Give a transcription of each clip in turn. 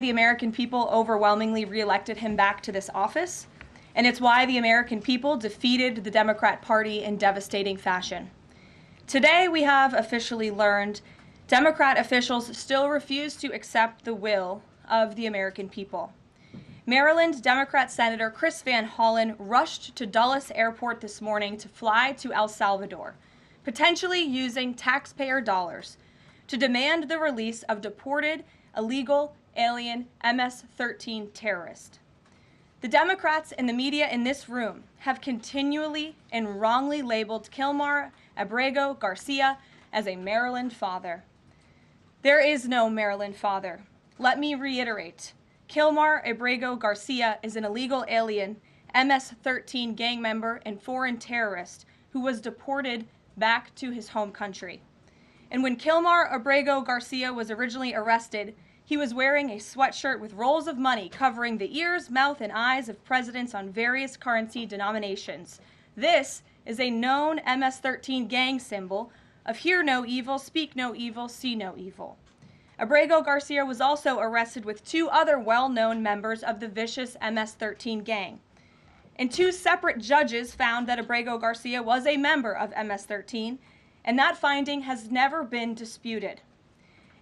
The American people overwhelmingly reelected him back to this office, and it's why the American people defeated the Democrat Party in devastating fashion. Today, we have officially learned Democrat officials still refuse to accept the will of the American people. Maryland Democrat Senator Chris Van Hollen rushed to Dulles Airport this morning to fly to El Salvador, potentially using taxpayer dollars, to demand the release of deported, illegal, alien MS-13 terrorist. The Democrats and the media in this room have continually and wrongly labeled Kilmar Abrego Garcia as a Maryland father. There is no Maryland father. Let me reiterate. Kilmar Abrego Garcia is an illegal alien, MS-13 gang member and foreign terrorist who was deported back to his home country. And when Kilmar Abrego Garcia was originally arrested, he was wearing a sweatshirt with rolls of money covering the ears, mouth, and eyes of presidents on various currency denominations. This is a known MS-13 gang symbol of hear no evil, speak no evil, see no evil. Abrego Garcia was also arrested with two other well-known members of the vicious MS-13 gang. And two separate judges found that Abrego Garcia was a member of MS-13, and that finding has never been disputed.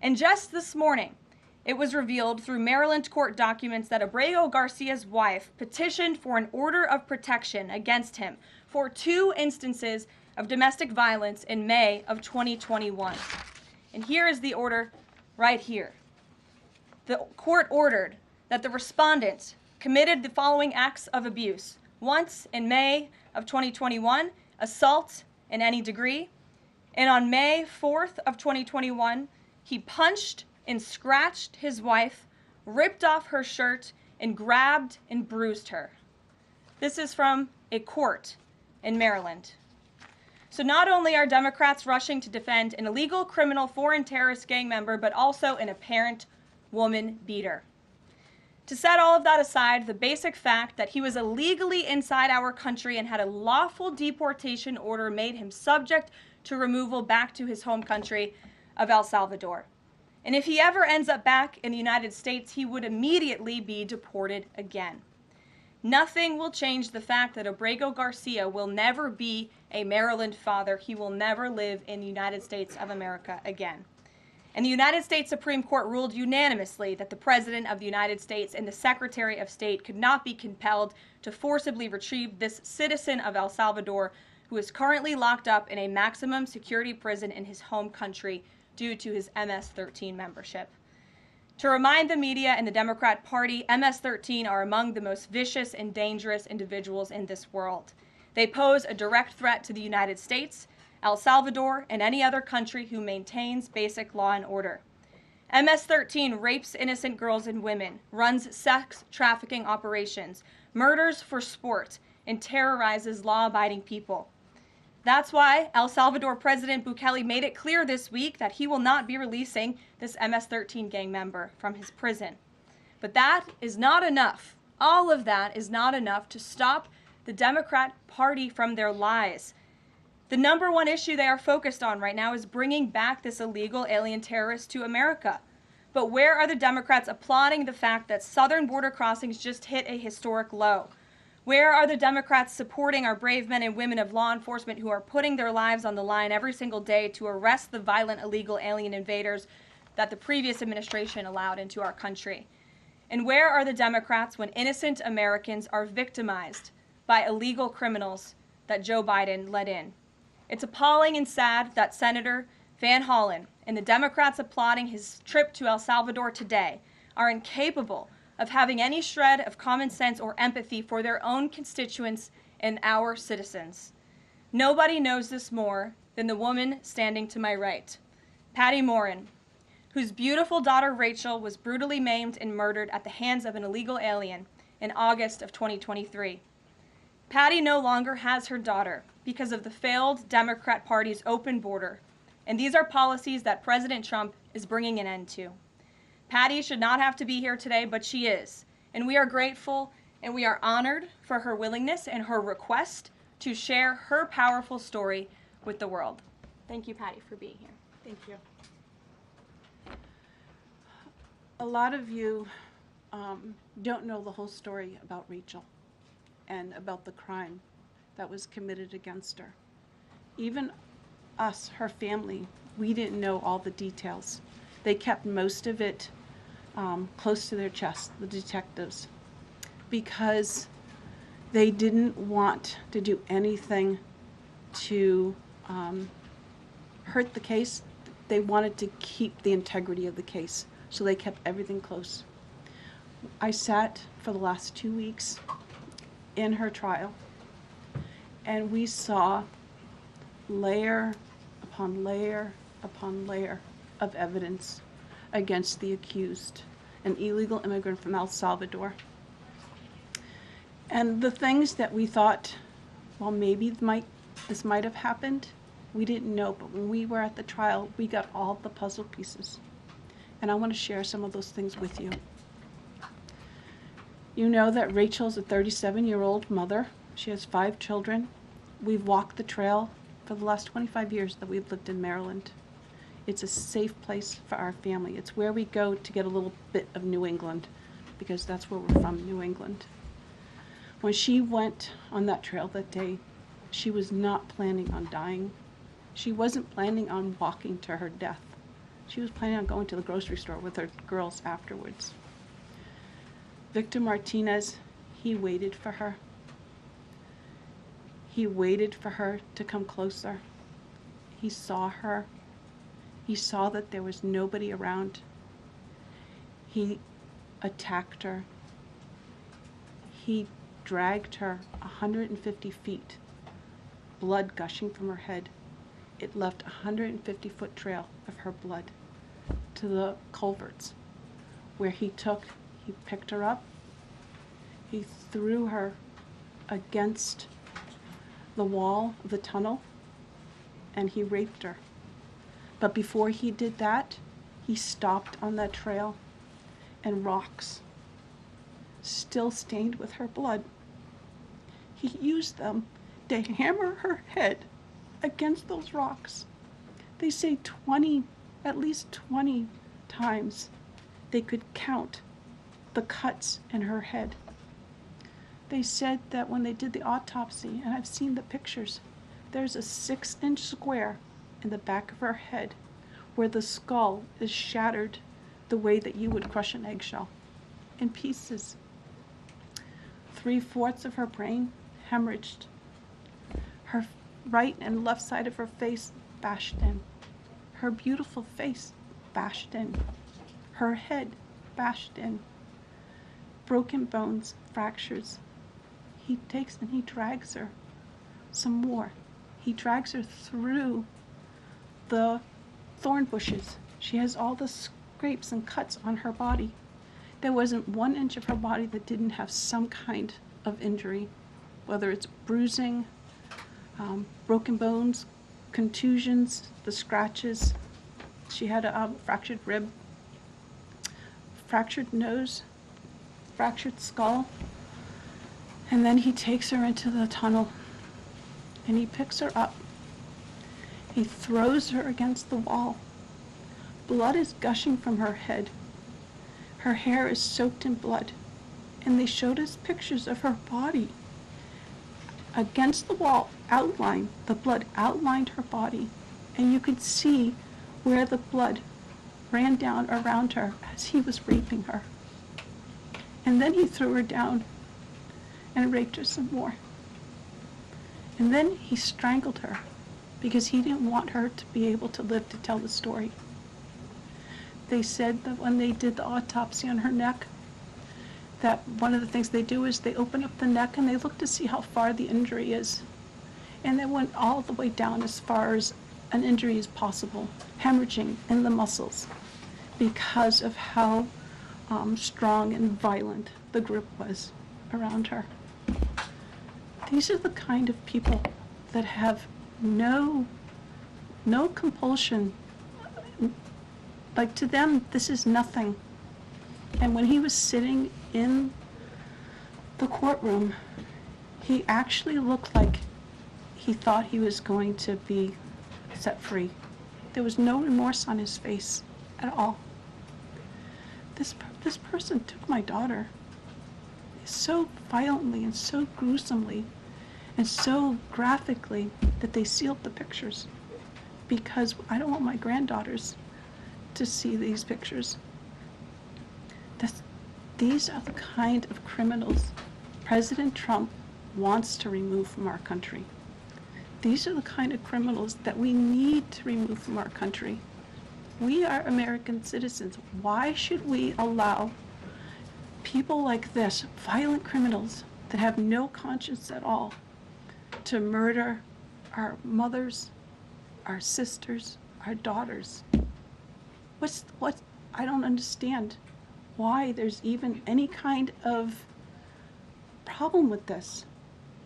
And just this morning, it was revealed through Maryland court documents that Abrego Garcia's wife petitioned for an order of protection against him for 2 instances of domestic violence in May of 2021. And here is the order right here. The court ordered that the respondent committed the following acts of abuse. Once in May of 2021, assault in any degree. And on May 4th of 2021, he punched and scratched his wife, ripped off her shirt, and grabbed and bruised her. This is from a court in Maryland. So not only are Democrats rushing to defend an illegal criminal foreign terrorist gang member, but also an apparent woman beater. To set all of that aside, the basic fact that he was illegally inside our country and had a lawful deportation order made him subject to removal back to his home country of El Salvador. And if he ever ends up back in the United States, he would immediately be deported again. Nothing will change the fact that Abrego Garcia will never be a Maryland father. He will never live in the United States of America again. And the United States Supreme Court ruled unanimously that the President of the United States and the Secretary of State could not be compelled to forcibly retrieve this citizen of El Salvador who is currently locked up in a maximum security prison in his home country due to his MS-13 membership. To remind the media and the Democrat Party, MS-13 are among the most vicious and dangerous individuals in this world. They pose a direct threat to the United States, El Salvador, and any other country who maintains basic law and order. MS-13 rapes innocent girls and women, runs sex trafficking operations, murders for sport, and terrorizes law-abiding people. That's why El Salvador President Bukele made it clear this week that he will not be releasing this MS-13 gang member from his prison. But that is not enough. All of that is not enough to stop the Democrat Party from their lies. The number one issue they are focused on right now is bringing back this illegal alien terrorist to America. But where are the Democrats applauding the fact that southern border crossings just hit a historic low? Where are the Democrats supporting our brave men and women of law enforcement who are putting their lives on the line every single day to arrest the violent illegal alien invaders that the previous administration allowed into our country? And where are the Democrats when innocent Americans are victimized by illegal criminals that Joe Biden let in? It's appalling and sad that Senator Van Hollen and the Democrats applauding his trip to El Salvador today are incapable of having any shred of common sense or empathy for their own constituents and our citizens. Nobody knows this more than the woman standing to my right, Patty Morin, whose beautiful daughter Rachel was brutally maimed and murdered at the hands of an illegal alien in August of 2023. Patty no longer has her daughter because of the failed Democrat Party's open border, and these are policies that President Trump is bringing an end to. Patty should not have to be here today, but she is. And we are grateful and we are honored for her willingness and her request to share her powerful story with the world. Thank you, Patty, for being here. Thank you. A lot of you don't know the whole story about Rachel and about the crime that was committed against her. Even us, her family, we didn't know all the details. They kept most of it close to their chest, the detectives, because they didn't want to do anything to hurt the case. They wanted to keep the integrity of the case, so they kept everything close. I sat for the last 2 weeks in her trial, and we saw layer upon layer upon layer of evidence against the accused, an illegal immigrant from El Salvador. And the things that we thought, well, maybe this might have happened, we didn't know. But when we were at the trial, we got all the puzzle pieces. And I want to share some of those things with you. You know that Rachel's a 37-year-old mother. She has 5 children. We've walked the trail for the last 25 years that we've lived in Maryland. It's a safe place for our family. It's where we go to get a little bit of New England, because that's where we're from, New England. When she went on that trail that day, she was not planning on dying. She wasn't planning on walking to her death. She was planning on going to the grocery store with her girls afterwards. Victor Martinez, he waited for her. He waited for her to come closer. He saw her. He saw that there was nobody around. He attacked her. He dragged her 150 feet, blood gushing from her head. It left a 150-foot trail of her blood to the culverts, where he picked her up, he threw her against the wall of the tunnel, and he raped her. But before he did that, he stopped on that trail, and rocks, still stained with her blood, he used them to hammer her head against those rocks. They say at least 20 times they could count the cuts in her head. They said that when they did the autopsy, and I've seen the pictures, there's a 6-inch square in the back of her head where the skull is shattered the way that you would crush an eggshell in pieces. 3/4 of her brain hemorrhaged. Her right and left side of her face bashed in. Her beautiful face bashed in. Her head bashed in. Broken bones, fractures. He takes and he drags her some more. He drags her through the thorn bushes. She has all the scrapes and cuts on her body. There wasn't 1 inch of her body that didn't have some kind of injury, whether it's bruising, broken bones, contusions, the scratches. She had a fractured rib, fractured nose, fractured skull. And then he takes her into the tunnel, and he picks her up. He throws her against the wall. Blood is gushing from her head. Her hair is soaked in blood. And they showed us pictures of her body against the wall, outlined. The blood outlined her body. And you could see where the blood ran down around her as he was raping her. And then he threw her down and raped her some more. And then he strangled her because he didn't want her to be able to live to tell the story. They said that when they did the autopsy on her neck, that one of the things they do is they open up the neck and they look to see how far the injury is. And they went all the way down as far as an injury is possible, hemorrhaging in the muscles, because of how strong and violent the grip was around her. These are the kind of people that have no compulsion. Like, to them, this is nothing. And when he was sitting in the courtroom, he actually looked like he thought he was going to be set free. There was no remorse on his face at all. This This person took my daughter so violently and so gruesomely and so graphically that they sealed the pictures, because I don't want my granddaughters to see these pictures. These are the kind of criminals President Trump wants to remove from our country. These are the kind of criminals that we need to remove from our country. We are American citizens. Why should we allow people like this, violent criminals that have no conscience at all, to murder our mothers, our sisters, our daughters? I don't understand why there's even any kind of problem with this.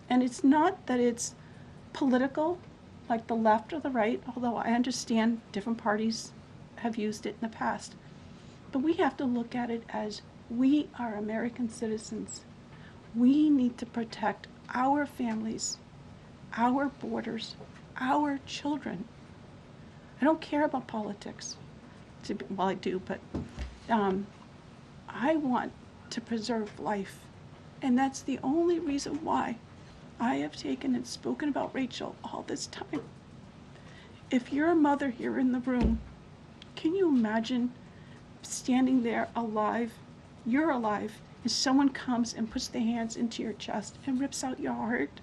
And it's not that it's political, like the left or the right, although I understand different parties have used it in the past. But we have to look at it as we are American citizens. We need to protect our families, our borders, our children. I don't care about politics. Well, I do, but I want to preserve life. And that's the only reason why I have taken and spoken about Rachel all this time. If you're a mother here in the room, can you imagine standing there alive? You're alive, and someone comes and puts their hands into your chest and rips out your heart?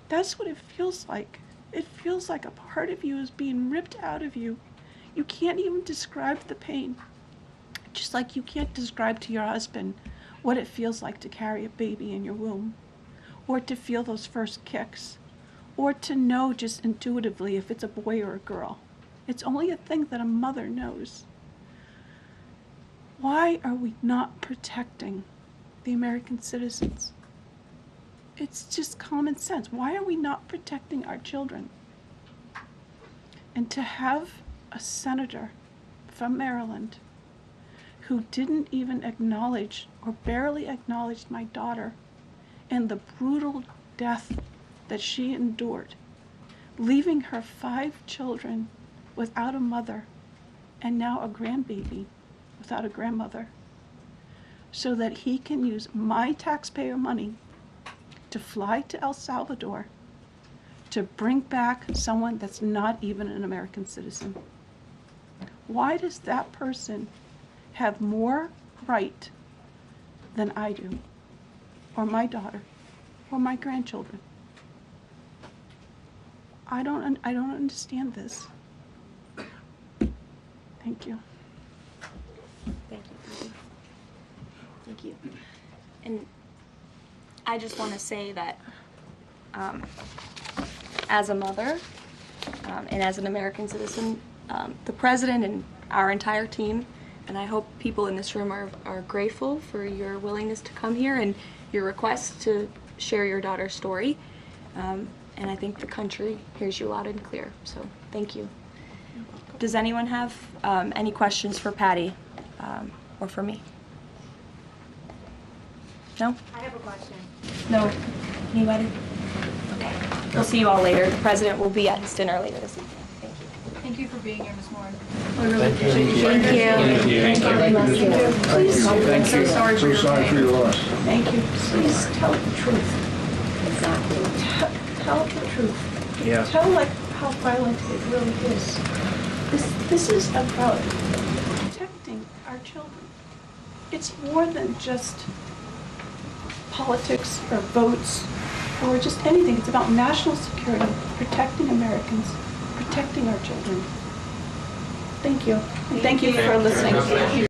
That's what it feels like. It feels like a part of you is being ripped out of you. You can't even describe the pain. Just like you can't describe to your husband what it feels like to carry a baby in your womb, or to feel those first kicks, or to know just intuitively if it's a boy or a girl. It's only a thing that a mother knows. Why are we not protecting the American citizens? It's just common sense. Why are we not protecting our children? And to have a senator from Maryland who didn't even acknowledge or barely acknowledged my daughter and the brutal death that she endured, leaving her 5 children without a mother and now a grandbaby without a grandmother, so that he can use my taxpayer money to fly to El Salvador to bring back someone that's not even an American citizen. Why does that person have more right than I do, or my daughter, or my grandchildren? I don't understand this. Thank you. Thank you. Thank you. And I just want to say that as a mother and as an American citizen, the president and our entire team, and I hope people in this room are grateful for your willingness to come here and your request to share your daughter's story. And I think the country hears you loud and clear. So thank you. Does anyone have any questions for Patty or for me? No? I have a question. No? Anybody? Okay. We'll see you all later. The president will be at his dinner later this evening. Thank you. Thank you for being here, Ms. Morin. We really appreciate you. Thank you. Thank you. Please, I'm so sorry for your loss. Thank you. Please tell the truth. Exactly. Tell the truth. Yeah. Tell how violent it really is. This is about protecting our children. It's more than just politics or votes or just anything. It's about national security, protecting Americans, protecting our children. Thank you. And thank you for listening.